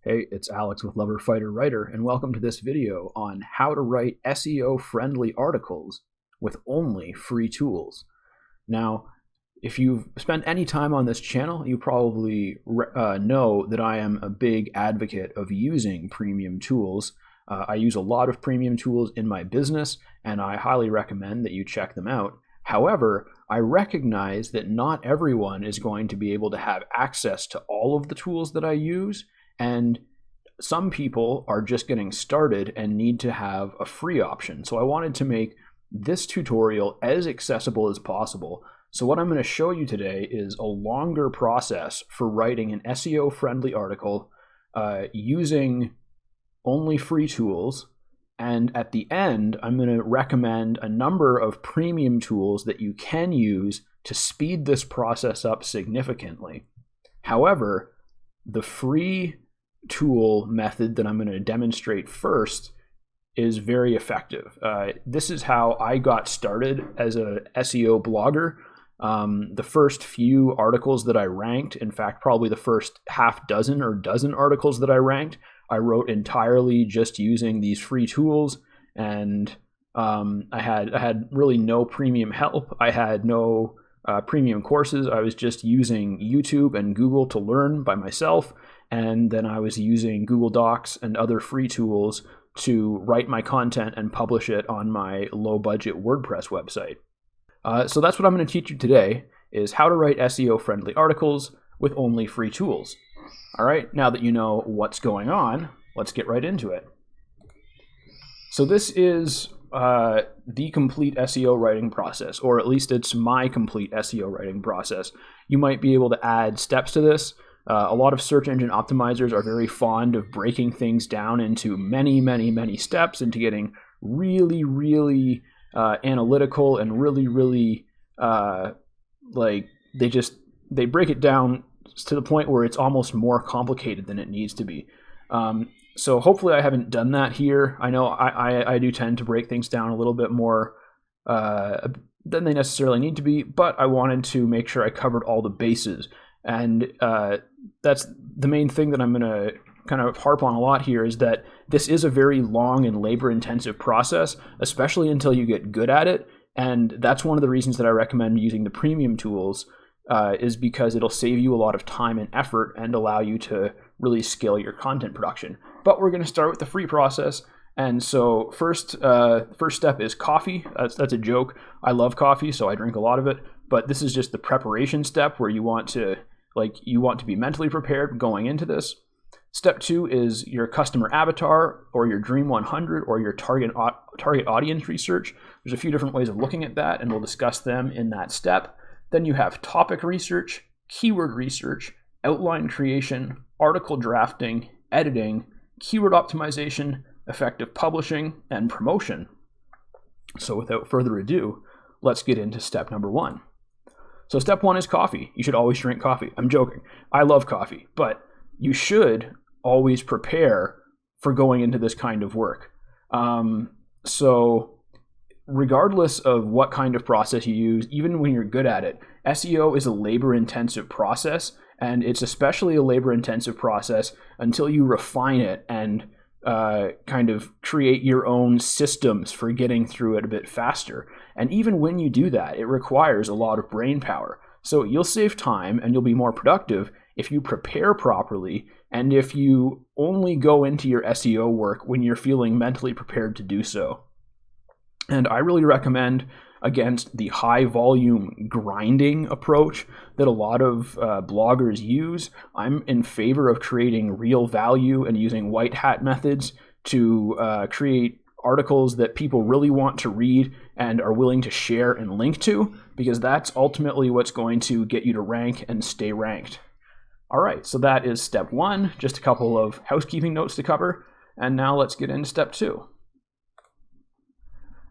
Hey, it's Alex with Lover Fighter Writer, and welcome to this video on how to write SEO-friendly articles with only free tools. Now, if you've spent any time on this channel, you probably know that I am a big advocate of using premium tools. I use a lot of premium tools in my business, and I highly recommend that you check them out. However, I recognize that not everyone is going to be able to have access to all of the tools that I use, and some people are just getting started and need to have a free option. So I wanted to make this tutorial as accessible as possible. So what I'm going to show you today is a longer process for writing an SEO-friendly article using only free tools. And at the end, I'm going to recommend a number of premium tools that you can use to speed this process up significantly. However, the free tool method that I'm going to demonstrate first is very effective. This is how I got started as a SEO blogger. The first few articles that I ranked, in fact, probably the first half dozen or dozen articles that I ranked, I wrote entirely just using these free tools, and I had really no premium help. I had no premium courses. I was just using YouTube and Google to learn by myself, and then I was using Google Docs and other free tools to write my content and publish it on my low-budget WordPress website. So that's what I'm going to teach you today, is how to write SEO-friendly articles with only free tools. All right, now that you know what's going on, let's get right into it. So this is the complete SEO writing process, or at least it's my complete SEO writing process. You might be able to add steps to this. A lot of search engine optimizers are very fond of breaking things down into many steps, into getting really analytical and really they break it down to the point where it's almost more complicated than it needs to be. So hopefully I haven't done that here. I know I do tend to break things down a little bit more than they necessarily need to be, but I wanted to make sure I covered all the bases. And that's the main thing that I'm going to kind of harp on a lot here, is that this is a very long and labor-intensive process, especially until you get good at it. And that's one of the reasons that I recommend using the premium tools, is because it'll save you a lot of time and effort and allow you to really scale your content production. But we're going to start with the free process. And so first step is coffee. That's a joke. I love coffee, so I drink a lot of it. But this is just the preparation step where you want to be mentally prepared going into this. Step 2 is your customer avatar, or your Dream 100, or your target audience research. There's a few different ways of looking at that, and we'll discuss them in that step. Then you have topic research, keyword research, outline creation, article drafting, editing, keyword optimization, effective publishing, and promotion. So without further ado, let's get into step number 1. So step 1 is coffee. You should always drink coffee. I'm joking. I love coffee, but you should always prepare for going into this kind of work. So regardless of what kind of process you use, even when you're good at it, SEO is a labor-intensive process, and it's especially a labor-intensive process until you refine it and kind of create your own systems for getting through it a bit faster. And even when you do that, it requires a lot of brain power. So you'll save time and you'll be more productive if you prepare properly, and if you only go into your SEO work when you're feeling mentally prepared to do so. And I really recommend against the high volume grinding approach that a lot of bloggers use. I'm in favor of creating real value and using white hat methods to create articles that people really want to read and are willing to share and link to, because that's ultimately what's going to get you to rank and stay ranked. All right, so that is step 1, just a couple of housekeeping notes to cover. And now let's get into step 2.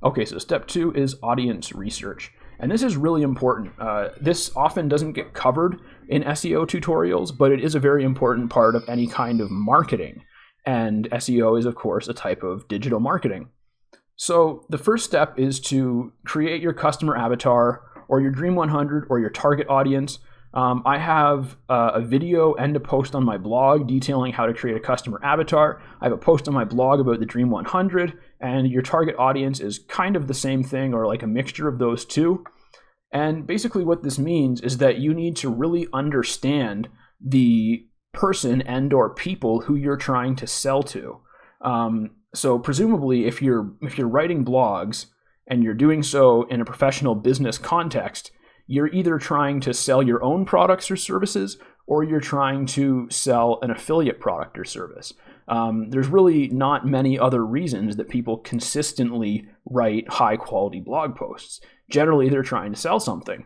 Okay, so step 2 is audience research. And this is really important. This often doesn't get covered in SEO tutorials, but it is a very important part of any kind of marketing. And SEO is, of course, a type of digital marketing. So the first step is to create your customer avatar, or your Dream 100, or your target audience. I have a video and a post on my blog detailing how to create a customer avatar. I have a post on my blog about the Dream 100, and your target audience is kind of the same thing, or like a mixture of those two. And basically what this means is that you need to really understand the person and or people who you're trying to sell to. So presumably if you're writing blogs and you're doing so in a professional business context, you're either trying to sell your own products or services, or you're trying to sell an affiliate product or service. There's really not many other reasons that people consistently write high quality blog posts. Generally, they're trying to sell something.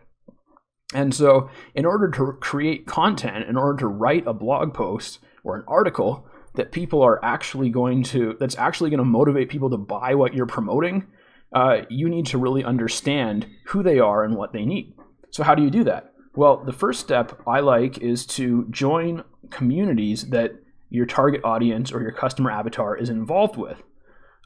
And so in order to create content, in order to write a blog post or an article that people are actually that's actually going to motivate people to buy what you're promoting, you need to really understand who they are and what they need. So how do you do that? Well, the first step I like is to join communities that your target audience or your customer avatar is involved with.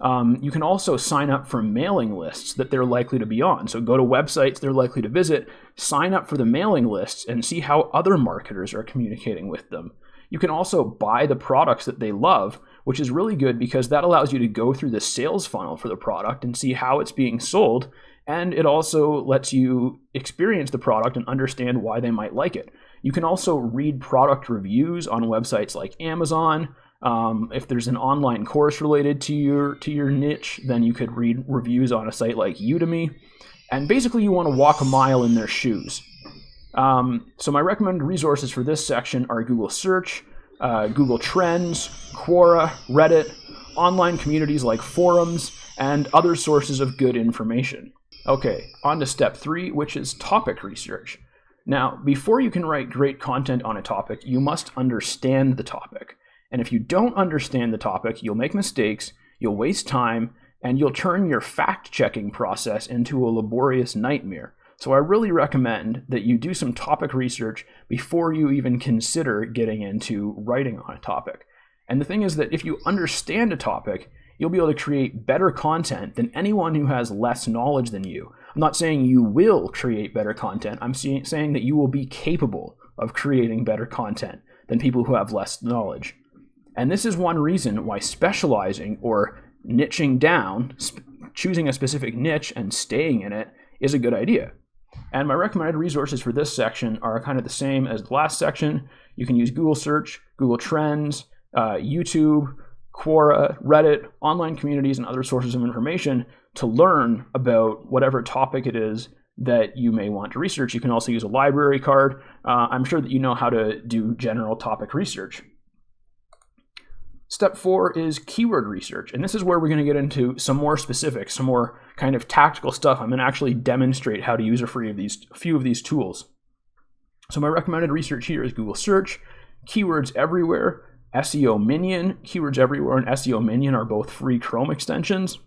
You can also sign up for mailing lists that they're likely to be on. So go to websites they're likely to visit, sign up for the mailing lists, and see how other marketers are communicating with them. You can also buy the products that they love, which is really good because that allows you to go through the sales funnel for the product and see how it's being sold. And it also lets you experience the product and understand why they might like it. You can also read product reviews on websites like Amazon. If there's an online course related to your niche, then you could read reviews on a site like Udemy. And basically you want to walk a mile in their shoes. So my recommended resources for this section are Google Search, Google Trends, Quora, Reddit, online communities like forums, and other sources of good information. Okay, on to step 3, which is topic research. Now, before you can write great content on a topic, you must understand the topic. And if you don't understand the topic, you'll make mistakes, you'll waste time, and you'll turn your fact-checking process into a laborious nightmare. So I really recommend that you do some topic research before you even consider getting into writing on a topic. And the thing is that if you understand a topic, you'll be able to create better content than anyone who has less knowledge than you. I'm not saying you will create better content. I'm saying that you will be capable of creating better content than people who have less knowledge. And this is one reason why specializing or niching down, choosing a specific niche and staying in it, is a good idea. And my recommended resources for this section are kind of the same as the last section. You can use Google Search, Google Trends, YouTube, Quora, Reddit, online communities, and other sources of information to learn about whatever topic it is that you may want to research. You can also use a library card. I'm sure that you know how to do general topic research. Step 4 is keyword research, and this is where we're going to get into some more specifics, some more kind of tactical stuff. I'm going to actually demonstrate how to use a few of these tools. So my recommended research here is Google Search, Keywords Everywhere, SEO Minion. Keywords Everywhere and SEO Minion are both free Chrome extensions,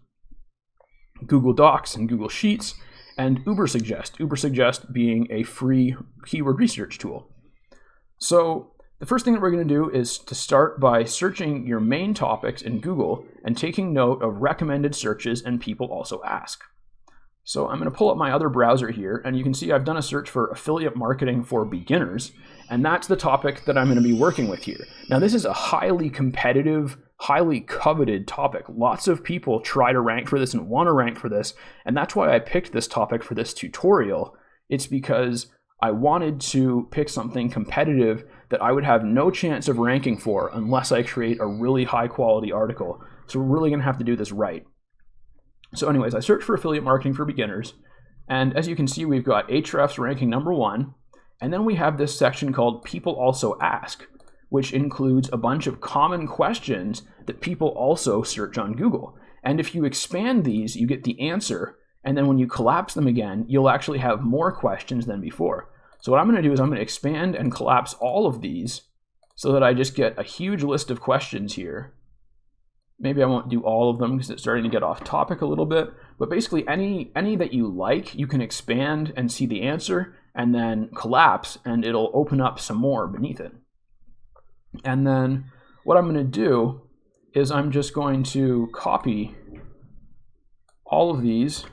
Google Docs and Google Sheets, and Ubersuggest. Ubersuggest being a free keyword research tool. So the first thing that we're going to do is to start by searching your main topics in Google and taking note of recommended searches and people also ask. So I'm going to pull up my other browser here, and you can see I've done a search for affiliate marketing for beginners, and that's the topic that I'm going to be working with here. Now, this is a highly competitive, highly coveted topic. Lots of people try to rank for this and want to rank for this, and that's why I picked this topic for this tutorial. It's because I wanted to pick something competitive that I would have no chance of ranking for unless I create a really high quality article. So we're really going to have to do this right. So anyways, I searched for affiliate marketing for beginners, and as you can see, we've got Ahrefs ranking #1, and then we have this section called People Also Ask, which includes a bunch of common questions that people also search on Google. And if you expand these, you get the answer, and then when you collapse them again, you'll actually have more questions than before. So what I'm going to do is I'm going to expand and collapse all of these so that I just get a huge list of questions here. Maybe I won't do all of them because it's starting to get off topic a little bit, but basically any that you like, you can expand and see the answer and then collapse, and it'll open up some more beneath it. And then what I'm going to do is I'm just going to copy all of these,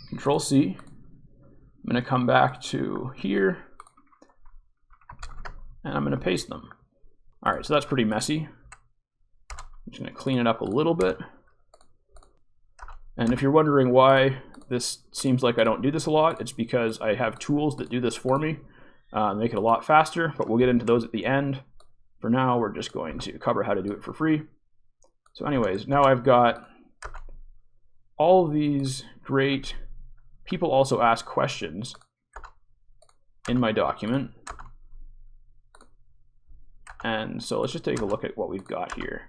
Control C. I'm going to come back to here, and I'm going to paste them. All right, so that's pretty messy. I'm just going to clean it up a little bit. And if you're wondering why this seems like I don't do this a lot, it's because I have tools that do this for me, make it a lot faster, but we'll get into those at the end. For now, we're just going to cover how to do it for free. So anyways, now I've got all of these great people also ask questions in my document. And so let's just take a look at what we've got here.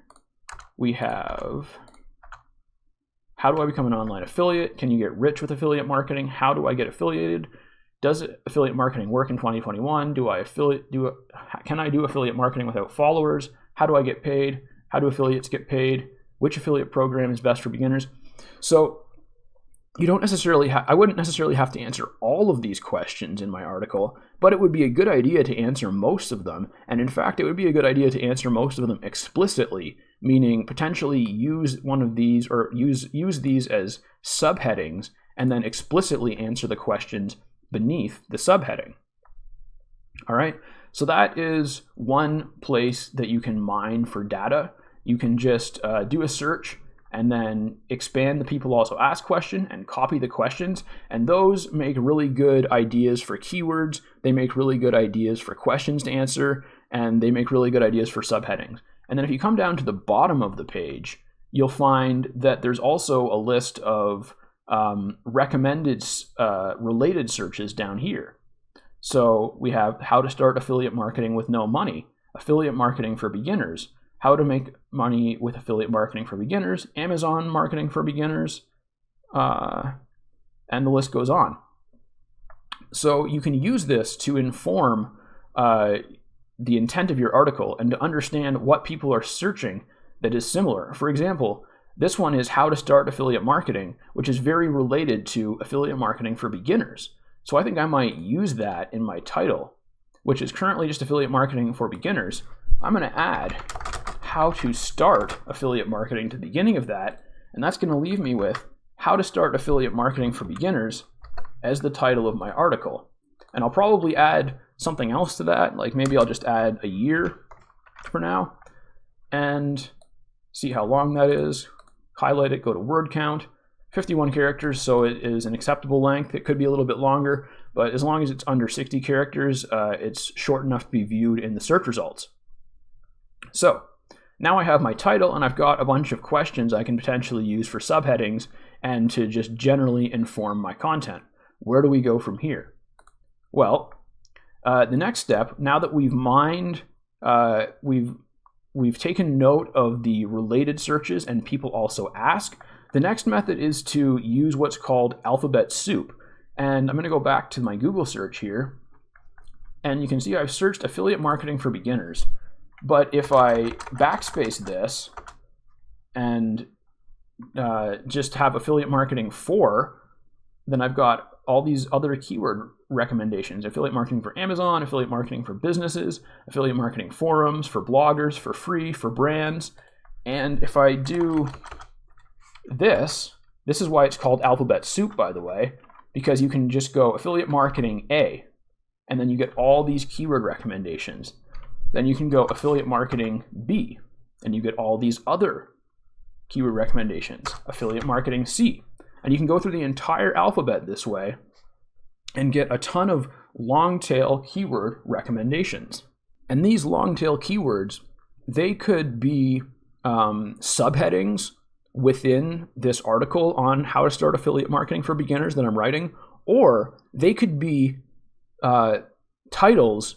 We have, how do I become an online affiliate? Can you get rich with affiliate marketing? How do I get affiliated? Does affiliate marketing work in 2021? Can I do affiliate marketing without followers? How do I get paid? How do affiliates get paid? Which affiliate program is best for beginners? So you don't necessarily I wouldn't necessarily have to answer all of these questions in my article, but it would be a good idea to answer most of them. And in fact, it would be a good idea to answer most of them explicitly, meaning potentially use one of these or use these as subheadings and then explicitly answer the questions beneath the subheading. All right, so that is one place that you can mine for data. You can just do a search and then expand the people also ask question and copy the questions. And those make really good ideas for keywords. They make really good ideas for questions to answer, and they make really good ideas for subheadings. And then if you come down to the bottom of the page, you'll find that there's also a list of recommended related searches down here. So we have how to start affiliate marketing with no money, affiliate marketing for beginners, how to make money with affiliate marketing for beginners, Amazon marketing for beginners, and the list goes on. So you can use this to inform the intent of your article and to understand what people are searching that is similar. For example, this one is how to start affiliate marketing, which is very related to affiliate marketing for beginners. So I think I might use that in my title, which is currently just affiliate marketing for beginners. I'm going to add how to start affiliate marketing to the beginning of that, and that's going to leave me with how to start affiliate marketing for beginners as the title of my article. And I'll probably add something else to that, like maybe I'll just add a year for now and see how long that is. Highlight it, go to word count, 51 characters, so it is an acceptable length. It could be a little bit longer, but as long as it's under 60 characters, it's short enough to be viewed in the search results. So now I have my title, and I've got a bunch of questions I can potentially use for subheadings and to just generally inform my content. Where do we go from here? Well, the next step, now that we've mined, we've taken note of the related searches and people also ask, the next method is to use what's called alphabet soup. And I'm going to go back to my Google search here, and you can see I've searched affiliate marketing for beginners. But if I backspace this and just have affiliate marketing for, then I've got all these other keyword recommendations: affiliate marketing for Amazon, affiliate marketing for businesses, affiliate marketing forums, for bloggers, for free, for brands. And if I do this is why it's called alphabet soup, by the way, because you can just go affiliate marketing A, and then you get all these keyword recommendations. Then you can go affiliate marketing B, and you get all these other keyword recommendations, affiliate marketing C. And you can go through the entire alphabet this way and get a ton of long tail keyword recommendations. And these long tail keywords, they could be subheadings within this article on how to start affiliate marketing for beginners that I'm writing, or they could be titles.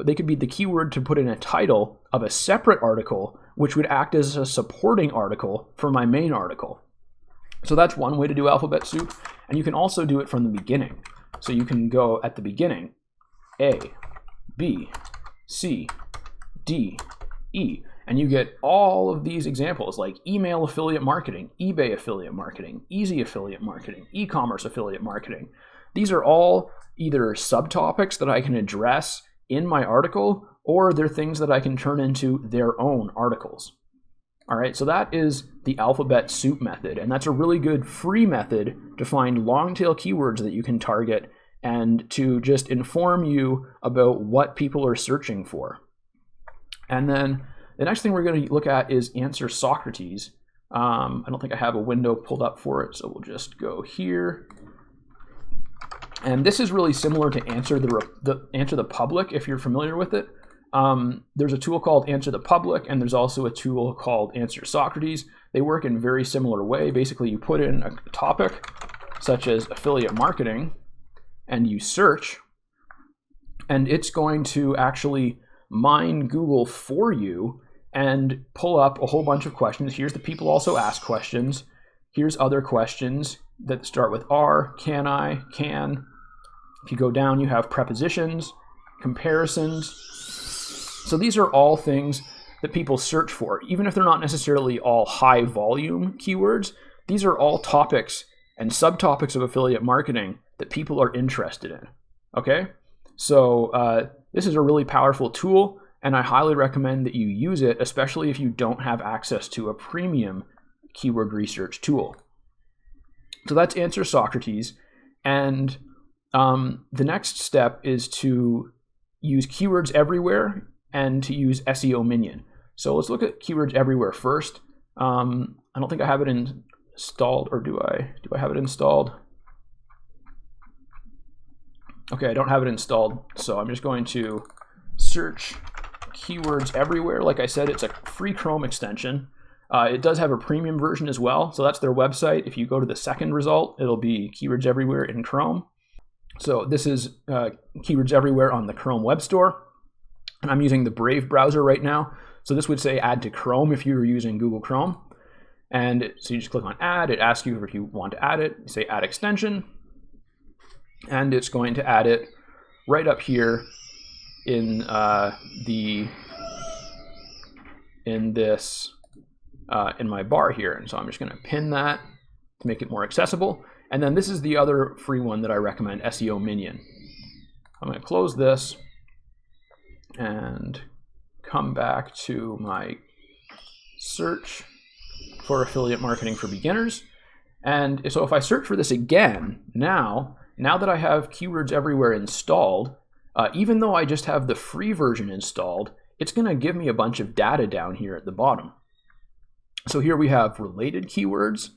They could be the keyword to put in a title of a separate article, which would act as a supporting article for my main article. So that's one way to do alphabet soup. And you can also do it from the beginning. So you can go at the beginning, A, B, C, D, E, and you get all of these examples like email affiliate marketing, eBay affiliate marketing, easy affiliate marketing, e-commerce affiliate marketing. These are all either subtopics that I can address in my article, or they're things that I can turn into their own articles. All right, so that is the alphabet soup method, and that's a really good free method to find long tail keywords that you can target and to just inform you about what people are searching for. And then the next thing we're going to look at is Answer Socrates. I don't think I have a window pulled up for it, so we'll just go here. And this is really similar to Answer the Public, if you're familiar with it. There's a tool called Answer the Public, and there's also a tool called Answer Socrates. They work in a very similar way. Basically, you put in a topic, such as affiliate marketing, and you search, and it's going to actually mine Google for you and pull up a whole bunch of questions. Here's the people also ask questions. Here's other questions that start with are, can I, can. If you go down, you have prepositions, comparisons. So these are all things that people search for. Even if they're not necessarily all high volume keywords, these are all topics and subtopics of affiliate marketing that people are interested in. Okay? So this is a really powerful tool, and I highly recommend that you use it, especially if you don't have access to a premium keyword research tool. So that's Answer Socrates. And the next step is to use Keywords Everywhere and to use SEO Minion. So let's look at Keywords Everywhere first. I don't think I have it installed, or do I? Do I have it installed? Okay, I don't have it installed, so I'm just going to search Keywords Everywhere. Like I said, it's a free Chrome extension. It does have a premium version as well, so that's their website. If you go to the second result, it'll be Keywords Everywhere in Chrome. So this is Keywords Everywhere on the Chrome Web Store, and I'm using the Brave browser right now. So this would say add to Chrome if you were using Google Chrome. And so you just click on add, it asks you if you want to add it, you say add extension, and it's going to add it right up here in in my bar here. And so I'm just going to pin that to make it more accessible. And then this is the other free one that I recommend, SEO Minion. I'm going to close this and come back to my search for affiliate marketing for beginners. And so if I search for this again, now that I have Keywords Everywhere installed, even though I just have the free version installed, it's going to give me a bunch of data down here at the bottom. So here we have related keywords,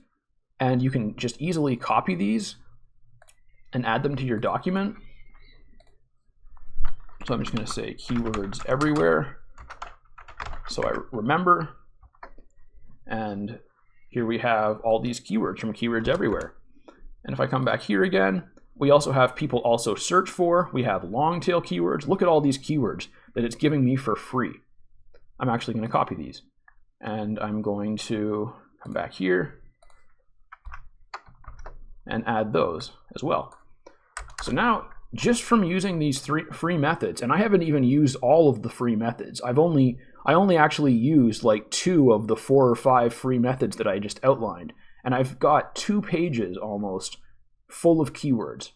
and you can just easily copy these and add them to your document. So I'm just going to say Keywords Everywhere, so I remember. And here we have all these keywords from Keywords Everywhere. And if I come back here again, we also have people also search for. We have long tail keywords. Look at all these keywords that it's giving me for free. I'm actually going to copy these. And I'm going to come back here and add those as well. So now, just from using these three free methods, and I haven't even used all of the free methods. I only actually used like 2 of the 4 or 5 free methods that I just outlined. And I've got 2 pages almost full of keywords.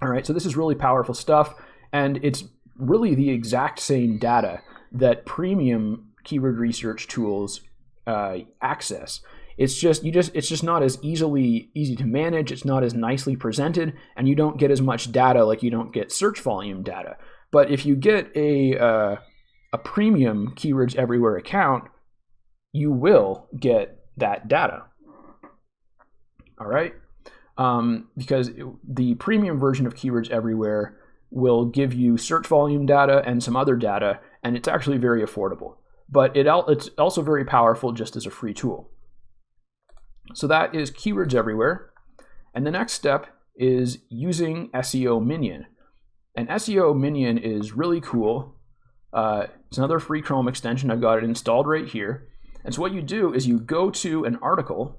All right, so this is really powerful stuff, and it's really the exact same data that premium keyword research tools access. It's just not as easy to manage. It's not as nicely presented, and you don't get as much data, like you don't get search volume data. But if you get a premium Keywords Everywhere account, you will get that data. All right, because the premium version of Keywords Everywhere will give you search volume data and some other data, and it's actually very affordable. But it's also very powerful just as a free tool. So that is Keywords Everywhere. And the next step is using SEO Minion. And SEO Minion is really cool. It's another free Chrome extension. I've got it installed right here. And so what you do is you go to an article.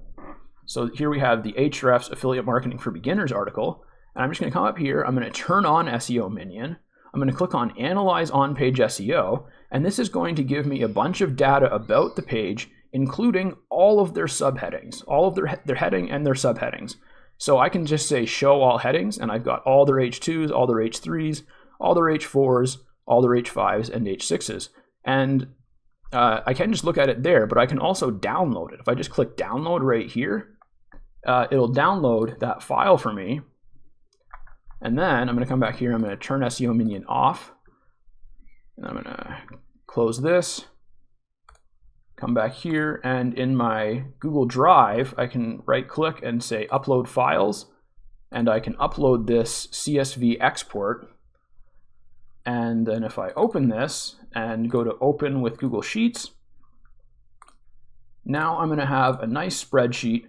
So here we have the Ahrefs Affiliate Marketing for Beginners article. And I'm just going to come up here. I'm going to turn on SEO Minion. I'm going to click on Analyze On-Page SEO. And this is going to give me a bunch of data about the page, including all of their subheadings, all of their heading and their subheadings. So I can just say show all headings, and I've got all their H2s, all their H3s, all their H4s, all their H5s, and H6s. And I can just look at it there, but I can also download it. If I just click download right here, it'll download that file for me. And then I'm going to come back here. I'm going to turn SEO minion off. And I'm going to close this. Come back here, and in my Google Drive, I can right click and say upload files, and I can upload this CSV export. And then if I open this and go to open with Google Sheets, now I'm going to have a nice spreadsheet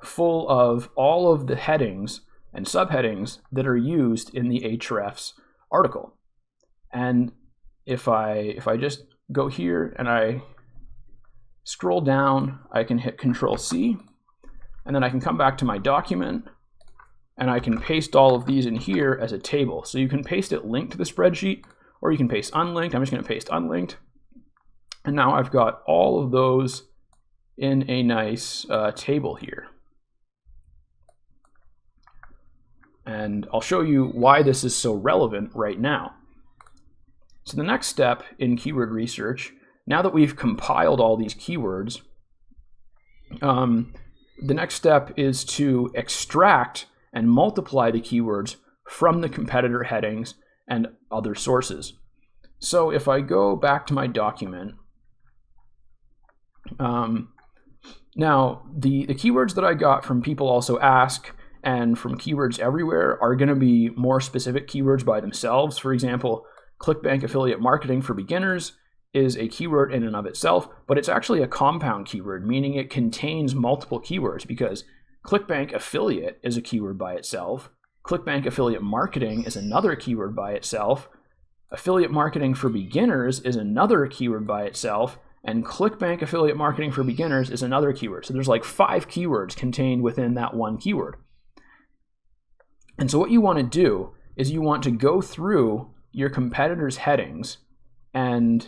full of all of the headings and subheadings that are used in the Ahrefs article. And if I just go here and I scroll down, I can hit Control-C, and then I can come back to my document, and I can paste all of these in here as a table. So you can paste it linked to the spreadsheet, or you can paste unlinked. I'm just going to paste unlinked. And now I've got all of those in a nice table here. And I'll show you why this is so relevant right now. So the next step in keyword research, now that we've compiled all these keywords, the next step is to extract and multiply the keywords from the competitor headings and other sources. So if I go back to my document, now the keywords that I got from People Also Ask and from Keywords Everywhere are going to be more specific keywords by themselves. For example, ClickBank affiliate marketing for beginners is a keyword in and of itself, but it's actually a compound keyword, meaning it contains multiple keywords, because ClickBank affiliate is a keyword by itself. ClickBank affiliate marketing is another keyword by itself. Affiliate marketing for beginners is another keyword by itself. And ClickBank affiliate marketing for beginners is another keyword. So there's like 5 keywords contained within that one keyword. And so what you want to do is you want to go through your competitors' headings, and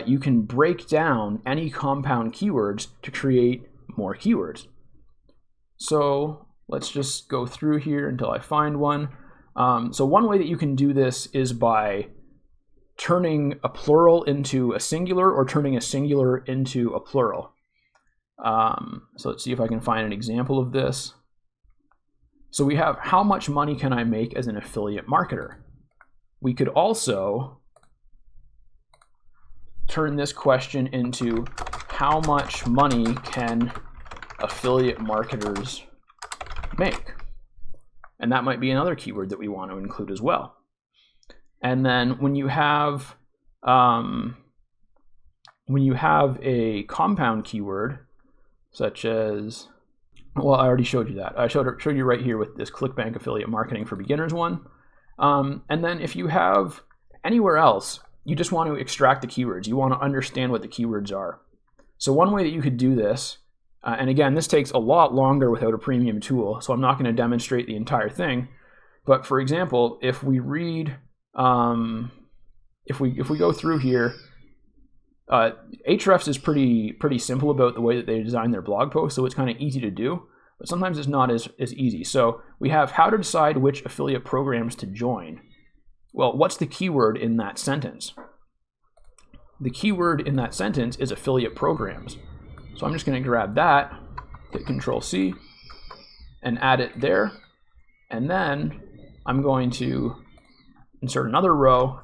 you can break down any compound keywords to create more keywords. So let's just go through here until I find one. So one way that you can do this is by turning a plural into a singular, or turning a singular into a plural. So let's see if I can find an example of this. So we have, how much money can I make as an affiliate marketer? We could also turn this question into, how much money can affiliate marketers make? And that might be another keyword that we want to include as well. And then when you have a compound keyword, such as, well, I already showed you that. I showed you right here with this ClickBank affiliate marketing for beginners one. And then if you have anywhere else, you just want to extract the keywords. You want to understand what the keywords are. So one way that you could do this, and again, this takes a lot longer without a premium tool, so I'm not going to demonstrate the entire thing. But for example, if we read, if we go through here, Ahrefs is pretty simple about the way that they design their blog posts, so it's kind of easy to do, but sometimes it's not as easy. So we have how to decide which affiliate programs to join. Well, what's the keyword in that sentence? The keyword in that sentence is affiliate programs. So I'm just going to grab that, hit Control-C, and add it there. And then I'm going to insert another row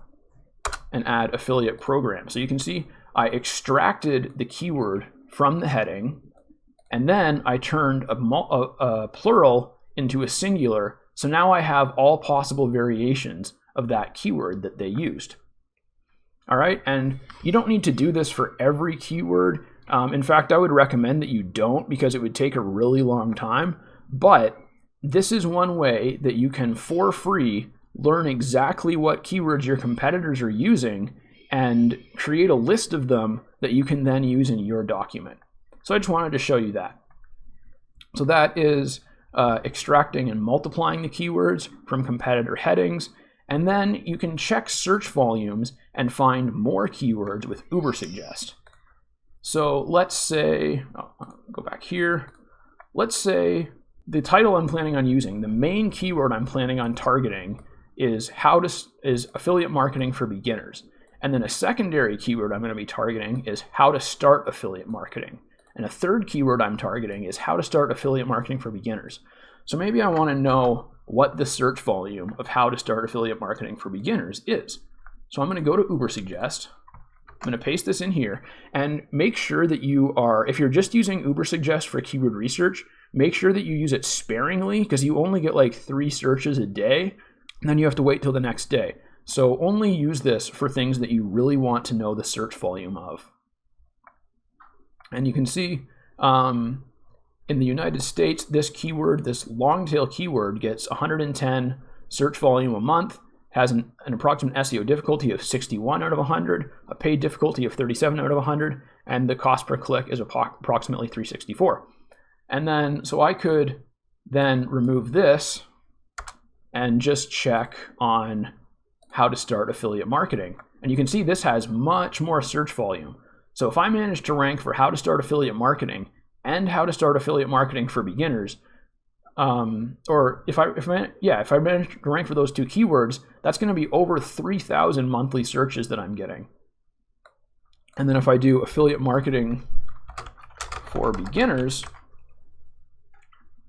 and add affiliate program. So you can see I extracted the keyword from the heading, and then I turned a plural into a singular. So now I have all possible variations of that keyword that they used. All right, and you don't need to do this for every keyword. In fact, I would recommend that you don't, because it would take a really long time. But this is one way that you can, for free, learn exactly what keywords your competitors are using and create a list of them that you can then use in your document. So I just wanted to show you that. So that is extracting and multiplying the keywords from competitor headings. And then you can check search volumes and find more keywords with Ubersuggest. So let's say, go back here. Let's say the title I'm planning on using, the main keyword I'm planning on targeting is affiliate marketing for beginners. And then a secondary keyword I'm going to be targeting is how to start affiliate marketing. And a third keyword I'm targeting is how to start affiliate marketing for beginners. So maybe I want to know what the search volume of how to start affiliate marketing for beginners is. So I'm going to go to Ubersuggest. I'm going to paste this in here and make sure that you are, if you're just using Ubersuggest for keyword research, make sure that you use it sparingly, because you only get like 3 searches a day, and then you have to wait till the next day. So only use this for things that you really want to know the search volume of. And you can see in the United States, this keyword, this long tail keyword, gets 110 search volume a month, has an approximate SEO difficulty of 61 out of 100, a paid difficulty of 37 out of 100, and the cost per click is approximately 364. And then, so I could then remove this and just check on how to start affiliate marketing. And you can see this has much more search volume. So if I manage to rank for how to start affiliate marketing and how to start affiliate marketing for beginners, or if I manage to rank for those 2 keywords, that's going to be over 3,000 monthly searches that I'm getting. And then if I do affiliate marketing for beginners,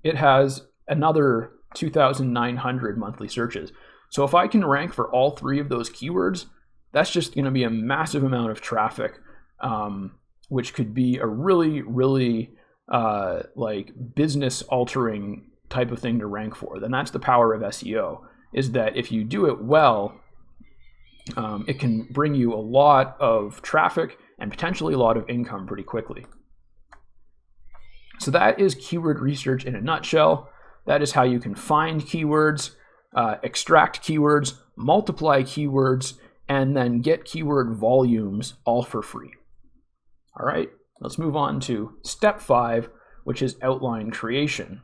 it has another 2,900 monthly searches. So if I can rank for all 3 of those keywords, that's just going to be a massive amount of traffic, which could be a really, really like business altering type of thing to rank for. Then that's the power of SEO, is that if you do it well, it can bring you a lot of traffic and potentially a lot of income pretty quickly. So that is keyword research in a nutshell. That is how you can find keywords, extract keywords, multiply keywords, and then get keyword volumes all for free. All right, let's move on to step 5, which is outline creation.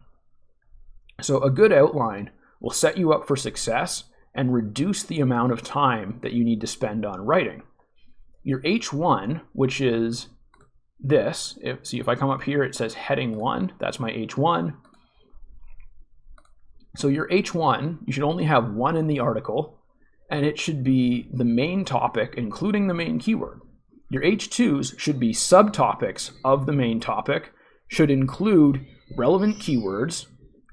So a good outline will set you up for success and reduce the amount of time that you need to spend on writing. Your H1, which is this, see if I come up here, it says heading 1, that's my H1. So your H1, you should only have 1 in the article, and it should be the main topic, including the main keyword. Your H2s should be subtopics of the main topic, should include relevant keywords,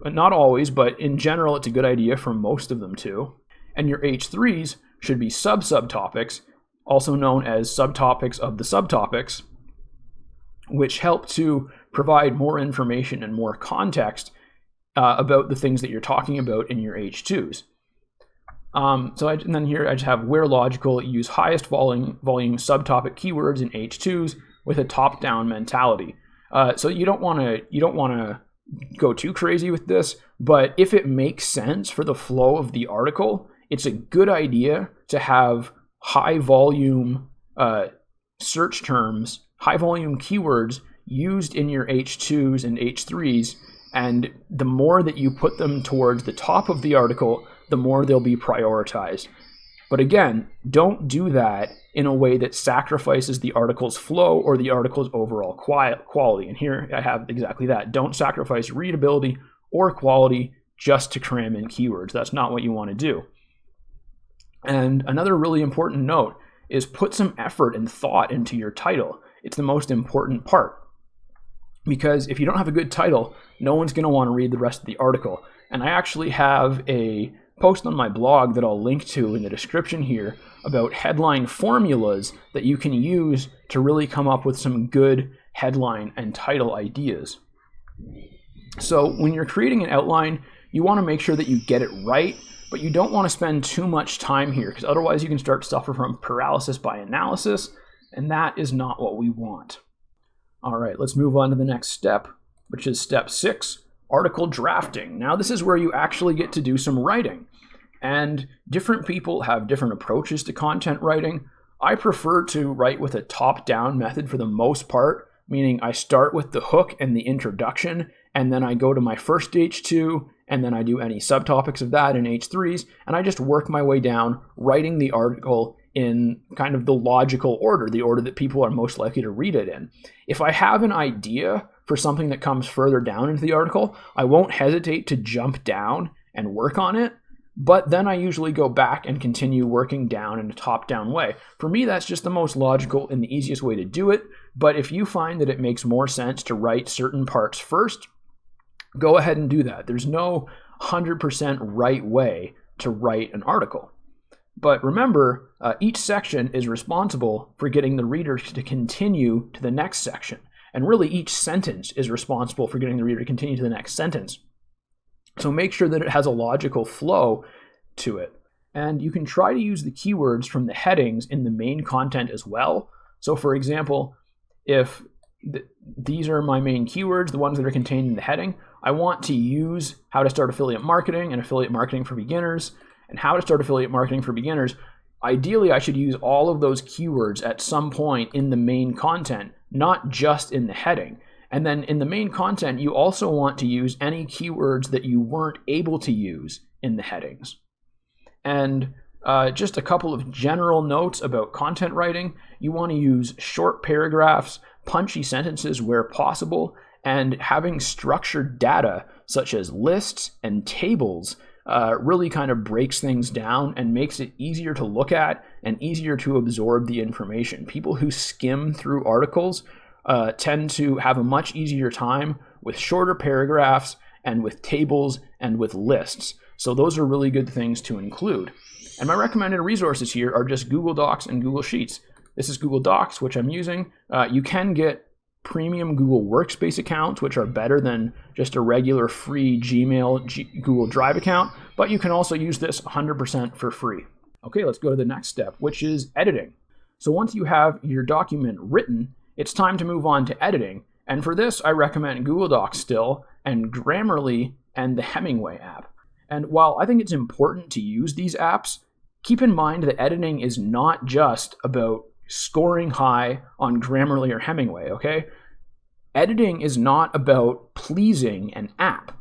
not always, but in general, it's a good idea for most of them too. And your H3s should be subtopics, also known as subtopics of the subtopics, which help to provide more information and more context about the things that you're talking about in your H2s. And then here I just have where logical, use highest volume subtopic keywords in H2s with a top-down mentality. So you don't want to go too crazy with this, but if it makes sense for the flow of the article, it's a good idea to have high volume search terms, high volume keywords used in your H2s and H3s, and the more that you put them towards the top of the article, the more they'll be prioritized. But again, don't do that in a way that sacrifices the article's flow or the article's overall quality. And here I have exactly that. Don't sacrifice readability or quality just to cram in keywords. That's not what you want to do. And another really important note is put some effort and thought into your title. It's the most important part. Because if you don't have a good title, no one's going to want to read the rest of the article. And I actually have a post on my blog that I'll link to in the description here about headline formulas that you can use to really come up with some good headline and title ideas. So when you're creating an outline, you want to make sure that you get it right, but you don't want to spend too much time here, because otherwise you can start to suffer from paralysis by analysis, and that is not what we want. All right, let's move on to the next step, which is step 6, article drafting. Now this is where you actually get to do some writing, and different people have different approaches to content writing. I prefer to write with a top-down method for the most part, meaning I start with the hook and the introduction, and then I go to my first H2, and then I do any subtopics of that in H3s, and I just work my way down, writing the article in kind of the logical order, the order that people are most likely to read it in. If I have an idea for something that comes further down into the article, I won't hesitate to jump down and work on it, but then I usually go back and continue working down in a top-down way. For me, that's just the most logical and the easiest way to do it, but if you find that it makes more sense to write certain parts first, go ahead and do that. There's no 100% right way to write an article. But remember, each section is responsible for getting the reader to continue to the next section. And really, each sentence is responsible for getting the reader to continue to the next sentence. So make sure that it has a logical flow to it. And you can try to use the keywords from the headings in the main content as well. So for example, if these are my main keywords, the ones that are contained in the heading, I want to use how to start affiliate marketing and affiliate marketing for beginners and how to start affiliate marketing for beginners. Ideally, I should use all of those keywords at some point in the main content, not just in the heading. And then in the main content, you also want to use any keywords that you weren't able to use in the headings. And just a couple of general notes about content writing. You want to use short paragraphs, punchy sentences where possible, and having structured data such as lists and tables really kind of breaks things down and makes it easier to look at and easier to absorb the information. People who skim through articles tend to have a much easier time with shorter paragraphs and with tables and with lists. So those are really good things to include. And my recommended resources here are just Google Docs and Google Sheets. This is Google Docs, which I'm using. You can get premium Google Workspace accounts, which are better than just a regular free Google Drive account, but you can also use this 100% for free. Okay, let's go to the next step, which is editing. So once you have your document written, it's time to move on to editing. And for this, I recommend Google Docs still, and Grammarly, and the Hemingway app. And while I think it's important to use these apps, keep in mind that editing is not just about scoring high on Grammarly or Hemingway, okay? Editing is not about pleasing an app.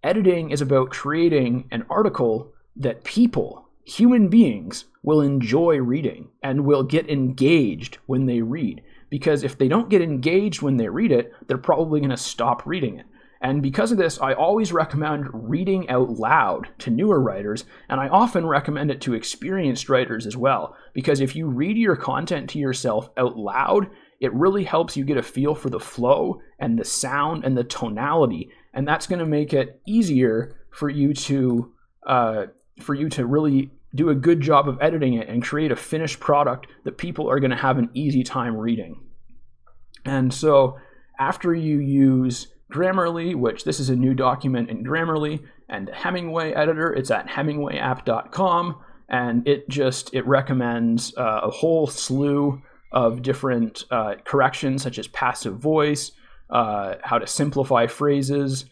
Editing is about creating an article that people, human beings, will enjoy reading and will get engaged when they read. Because if they don't get engaged when they read it, they're probably going to stop reading it. And because of this, I always recommend reading out loud to newer writers, and I often recommend it to experienced writers as well. Because if you read your content to yourself out loud, it really helps you get a feel for the flow and the sound and the tonality, and that's going to make it easier for you to really do a good job of editing it and create a finished product that people are going to have an easy time reading. And so after you use Grammarly, which this is a new document in Grammarly, and the Hemingway editor, it's at hemingwayapp.com, and it recommends a whole slew of different corrections such as passive voice, how to simplify phrases,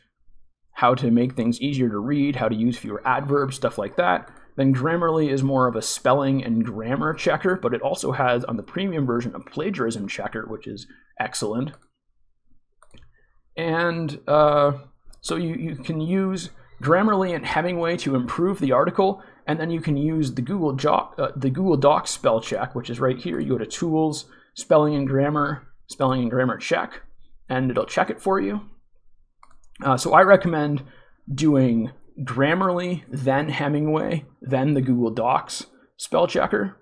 how to make things easier to read, how to use fewer adverbs, stuff like that. Then Grammarly is more of a spelling and grammar checker, but it also has on the premium version a plagiarism checker, which is excellent. And so you can use Grammarly and Hemingway to improve the article, and then you can use the Google Docs spell check, which is right here. You go to Tools, Spelling and Grammar Check, and it'll check it for you. So I recommend doing Grammarly, then Hemingway, then the Google Docs spell checker.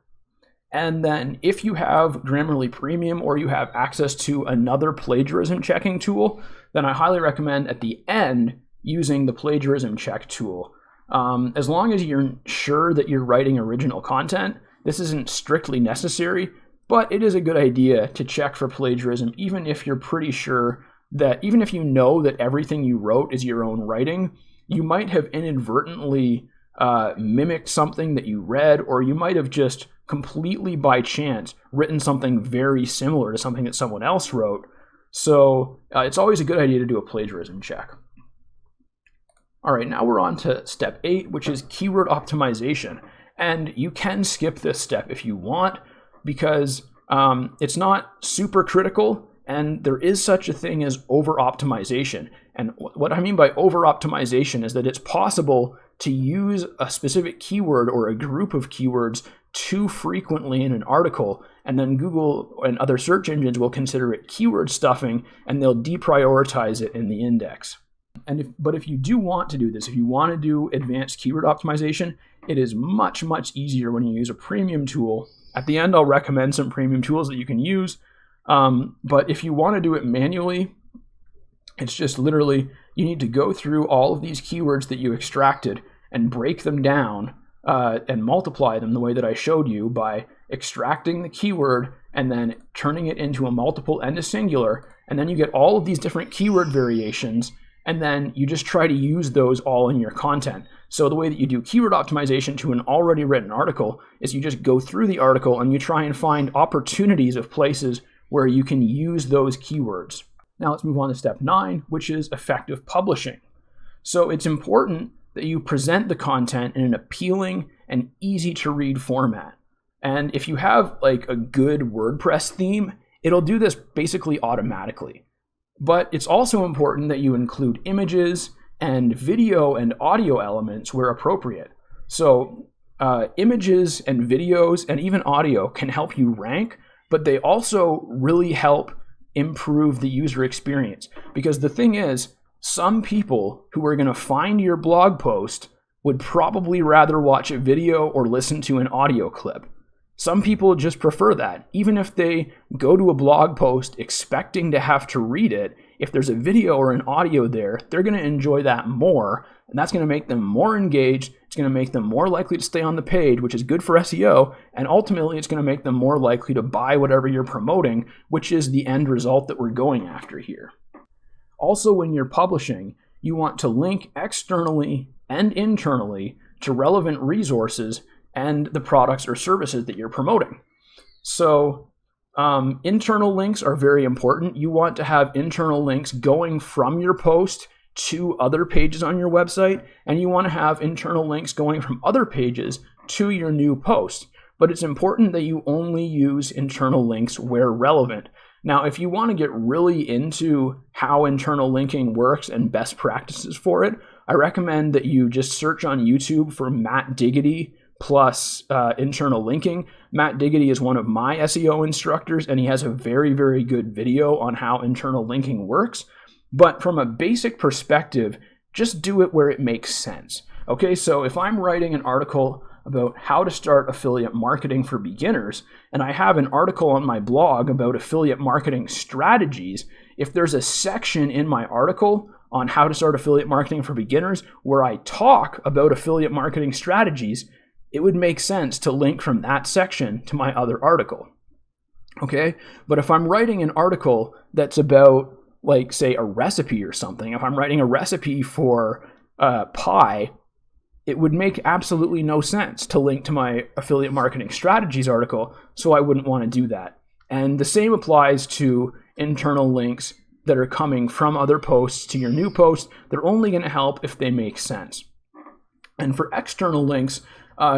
And then if you have Grammarly Premium or you have access to another plagiarism checking tool, then I highly recommend at the end using the plagiarism check tool. As long as you're sure that you're writing original content, this isn't strictly necessary, but it is a good idea to check for plagiarism, even if you're pretty sure that, even if you know that everything you wrote is your own writing, you might have inadvertently mimicked something that you read, or you might have just completely by chance written something very similar to something that someone else wrote. So it's always a good idea to do a plagiarism check. All right, now we're on to step 8, which is keyword optimization. And you can skip this step if you want, because it's not super critical, and there is such a thing as over-optimization. And what I mean by over-optimization is that it's possible to use a specific keyword or a group of keywords too frequently in an article, and then Google and other search engines will consider it keyword stuffing, and they'll deprioritize it in the index. But if you do want to do this, if you want to do advanced keyword optimization, it is much, much easier when you use a premium tool. At the end, I'll recommend some premium tools that you can use. But if you want to do it manually, It's just literally, you need to go through all of these keywords that you extracted and break them down and multiply them the way that I showed you by extracting the keyword and then turning it into a multiple and a singular. And then you get all of these different keyword variations, and then you just try to use those all in your content. So the way that you do keyword optimization to an already written article is you just go through the article and you try and find opportunities of places where you can use those keywords. Now let's move on to step 9, which is effective publishing. So it's important that you present the content in an appealing and easy to read format. And if you have like a good WordPress theme, it'll do this basically automatically. But it's also important that you include images and video and audio elements where appropriate. So images and videos and even audio can help you rank, but they also really help improve the user experience. Because the thing is, some people who are going to find your blog post would probably rather watch a video or listen to an audio clip. Some people just prefer that. Even if they go to a blog post expecting to have to read it, if there's a video or an audio there, they're going to enjoy that more, and that's going to make them more engaged. It's going to make them more likely to stay on the page, which is good for SEO, and ultimately it's going to make them more likely to buy whatever you're promoting, which is the end result that we're going after here. Also, when you're publishing, you want to link externally and internally to relevant resources and the products or services that you're promoting. So internal links are very important. You want to have internal links going from your post to other pages on your website, and you want to have internal links going from other pages to your new post. But it's important that you only use internal links where relevant. Now, if you want to get really into how internal linking works and best practices for it, I recommend that you just search on YouTube for Matt Diggity plus internal linking. Matt Diggity is one of my SEO instructors, and he has a very, very good video on how internal linking works. But from a basic perspective, just do it where it makes sense. Okay, so if I'm writing an article about how to start affiliate marketing for beginners, and I have an article on my blog about affiliate marketing strategies, if there's a section in my article on how to start affiliate marketing for beginners where I talk about affiliate marketing strategies, it would make sense to link from that section to my other article. Okay, but if I'm writing an article that's about, like, say, a recipe or something, if I'm writing a recipe for pie, it would make absolutely no sense to link to my affiliate marketing strategies article, so I wouldn't want to do that. And the same applies to internal links that are coming from other posts to your new post. They're only going to help if they make sense. And for external links,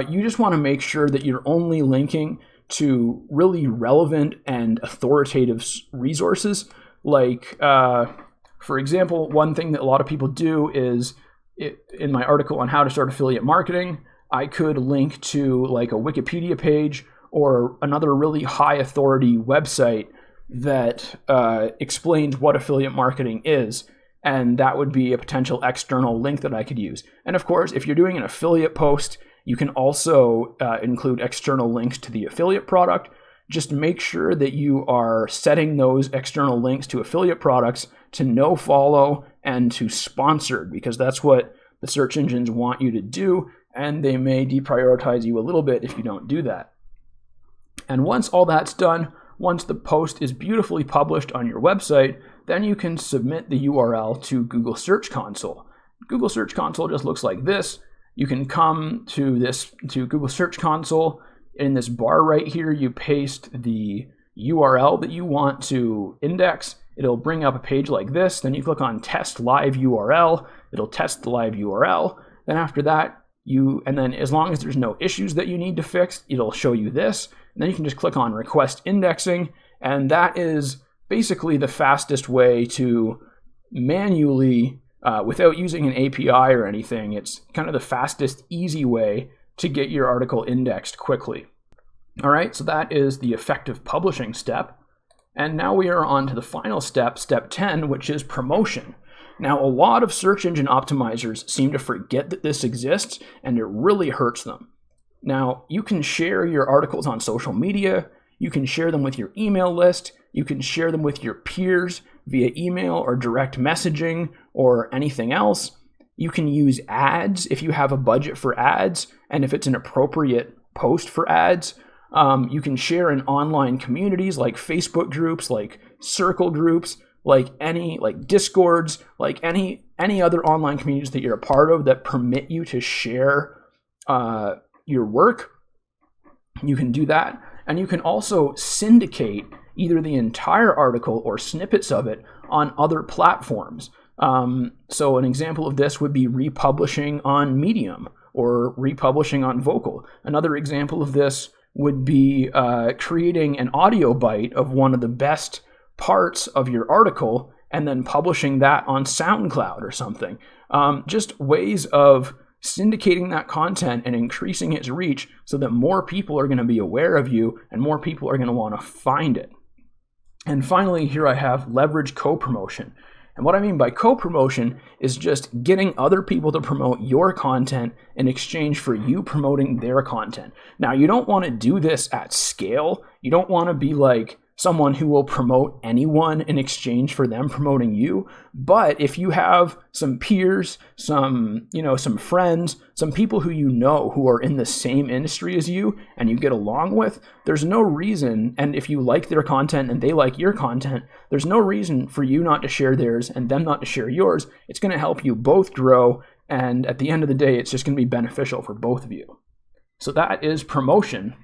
you just want to make sure that you're only linking to really relevant and authoritative resources. Like, for example, one thing that a lot of people do is, in my article on how to start affiliate marketing, I could link to like a Wikipedia page or another really high authority website that explains what affiliate marketing is. And that would be a potential external link that I could use. And of course, if you're doing an affiliate post, you can also include external links to the affiliate product. Just make sure that you are setting those external links to affiliate products to no follow and to sponsored, because that's what the search engines want you to do, and they may deprioritize you a little bit if you don't do that. And once all that's done, once the post is beautifully published on your website, then you can submit the URL to Google Search Console. Google Search Console just looks like this. You can come to Google Search Console. In this bar right here, you paste the URL that you want to index. It'll bring up a page like this. Then you click on Test Live URL. It'll test the live URL. Then after that, and then as long as there's no issues that you need to fix, it'll show you this. And then you can just click on Request Indexing. And that is basically the fastest way to manually, without using an API or anything, it's kind of the fastest, easy way to get your article indexed quickly. All right, so that is the effective publishing step. And now we are on to the final step, step 10, which is promotion. Now, a lot of search engine optimizers seem to forget that this exists, and it really hurts them. Now, you can share your articles on social media, you can share them with your email list, you can share them with your peers, via email or direct messaging or anything else. You can use ads if you have a budget for ads, and if it's an appropriate post for ads. You can share in online communities like Facebook groups, like circle groups, like Discords, like any other online communities that you're a part of that permit you to share your work. You can do that. And you can also syndicate either the entire article or snippets of it on other platforms. So an example of this would be republishing on Medium or republishing on Vocal. Another example of this would be creating an audio bite of one of the best parts of your article and then publishing that on SoundCloud or something. Just ways of syndicating that content and increasing its reach so that more people are going to be aware of you and more people are going to want to find it. And finally, here I have leverage co-promotion. And what I mean by co-promotion is just getting other people to promote your content in exchange for you promoting their content. Now, you don't want to do this at scale. You don't want to be like someone who will promote anyone in exchange for them promoting you. But if you have some peers, some friends, some people who you know who are in the same industry as you and you get along with, there's no reason, and if you like their content and they like your content, there's no reason for you not to share theirs and them not to share yours. It's going to help you both grow, and at the end of the day, it's just going to be beneficial for both of you. So that is promotion.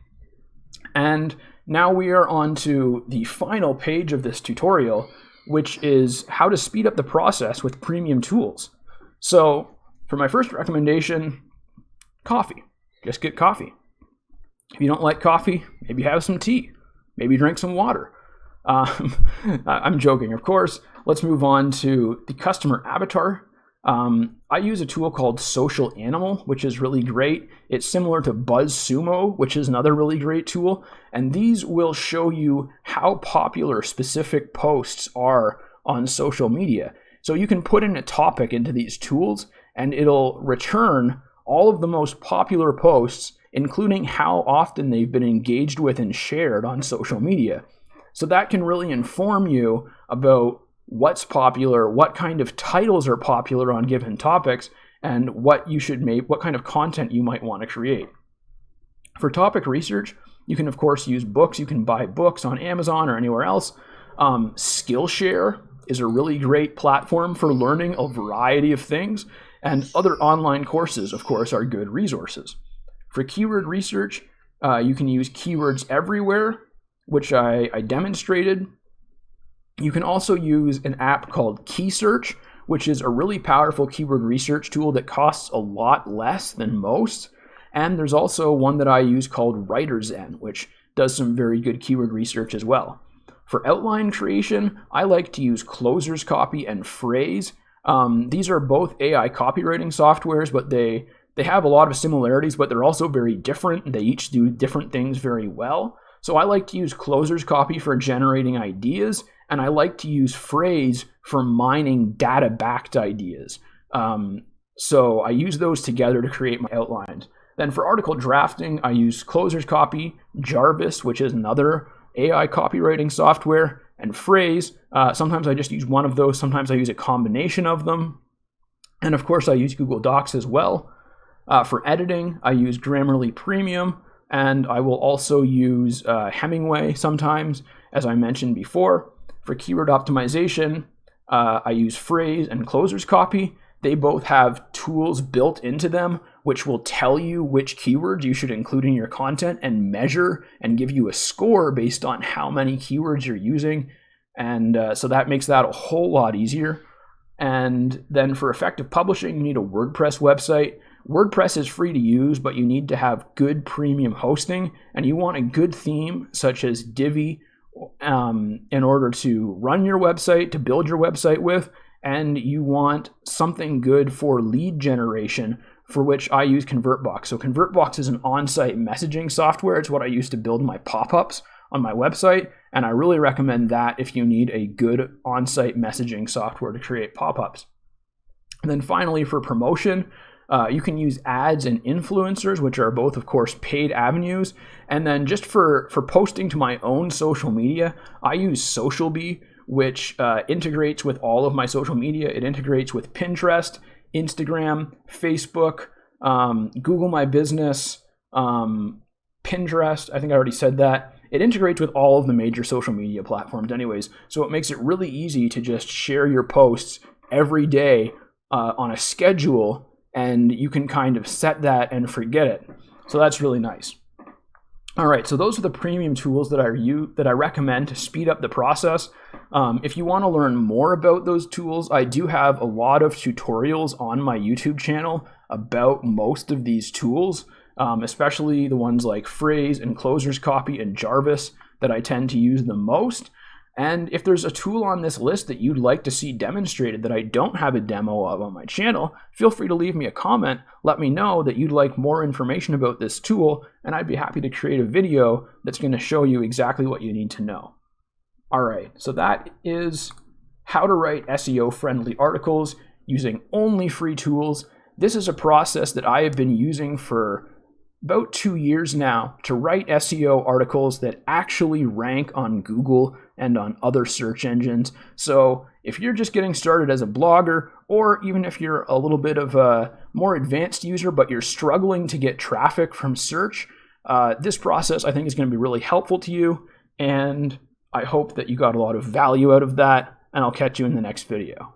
And now we are on to the final page of this tutorial, which is how to speed up the process with premium tools. So for my first recommendation, coffee. Just get coffee. If you don't like coffee, maybe have some tea. Maybe drink some water. I'm joking, of course. Let's move on to the customer avatar. I use a tool called Social Animal, which is really great. It's similar to BuzzSumo, which is another really great tool. And these will show you how popular specific posts are on social media. So you can put in a topic into these tools and it'll return all of the most popular posts, including how often they've been engaged with and shared on social media. So that can really inform you about what's popular, what kind of titles are popular on given topics, and what you should make, what kind of content you might want to create. For topic research, you can of course use books. You can buy books on Amazon or anywhere else. Skillshare is a really great platform for learning a variety of things, and other online courses, of course, are good resources. For keyword research, you can use Keywords Everywhere, which I demonstrated. You can also use an app called KeySearch, which is a really powerful keyword research tool that costs a lot less than most. And there's also one that I use called WriterZen, which does some very good keyword research as well. For outline creation, I like to use Closer's Copy and Phrase. These are both AI copywriting softwares, but they have a lot of similarities, but they're also very different. They each do different things very well. So I like to use Closer's Copy for generating ideas, and I like to use Phrase for mining data-backed ideas. So I use those together to create my outlines. Then for article drafting, I use Closer's Copy, Jarvis, which is another AI copywriting software, and Phrase. Sometimes I just use one of those. Sometimes I use a combination of them. And of course, I use Google Docs as well. For editing, I use Grammarly Premium, and I will also use Hemingway sometimes, as I mentioned before. For keyword optimization, I use Phrase and Closer's Copy. They both have tools built into them which will tell you which keywords you should include in your content and measure and give you a score based on how many keywords you're using. And so that makes that a whole lot easier. And then for effective publishing, you need a WordPress website. WordPress is free to use, but you need to have good premium hosting, and you want a good theme such as Divi in order to run your website, to build your website with, and you want something good for lead generation, for which I use ConvertBox. So ConvertBox is an on-site messaging software. It's what I use to build my pop-ups on my website, and I really recommend that if you need a good on-site messaging software to create pop-ups. And then finally, for promotion, you can use ads and influencers, which are both, of course, paid avenues. And then just for posting to my own social media, I use SocialBee, which integrates with all of my social media. It integrates with Pinterest, Instagram, Facebook, Google My Business, Pinterest. I think I already said that. It integrates with all of the major social media platforms anyways, so it makes it really easy to just share your posts every day on a schedule, and you can kind of set that and forget it. So that's really nice. All right, so those are the premium tools that I recommend to speed up the process. If you want to learn more about those tools, I do have a lot of tutorials on my YouTube channel about most of these tools, especially the ones like Phrase and Closer's Copy and Jarvis that I tend to use the most. And if there's a tool on this list that you'd like to see demonstrated that I don't have a demo of on my channel, feel free to leave me a comment. Let me know that you'd like more information about this tool, and I'd be happy to create a video that's going to show you exactly what you need to know. All right, so that is how to write SEO-friendly articles using only free tools. This is a process that I have been using for about 2 years now to write SEO articles that actually rank on Google and on other search engines. So if you're just getting started as a blogger, or even if you're a little bit of a more advanced user, but you're struggling to get traffic from search, this process I think is going to be really helpful to you. And I hope that you got a lot of value out of that, and I'll catch you in the next video.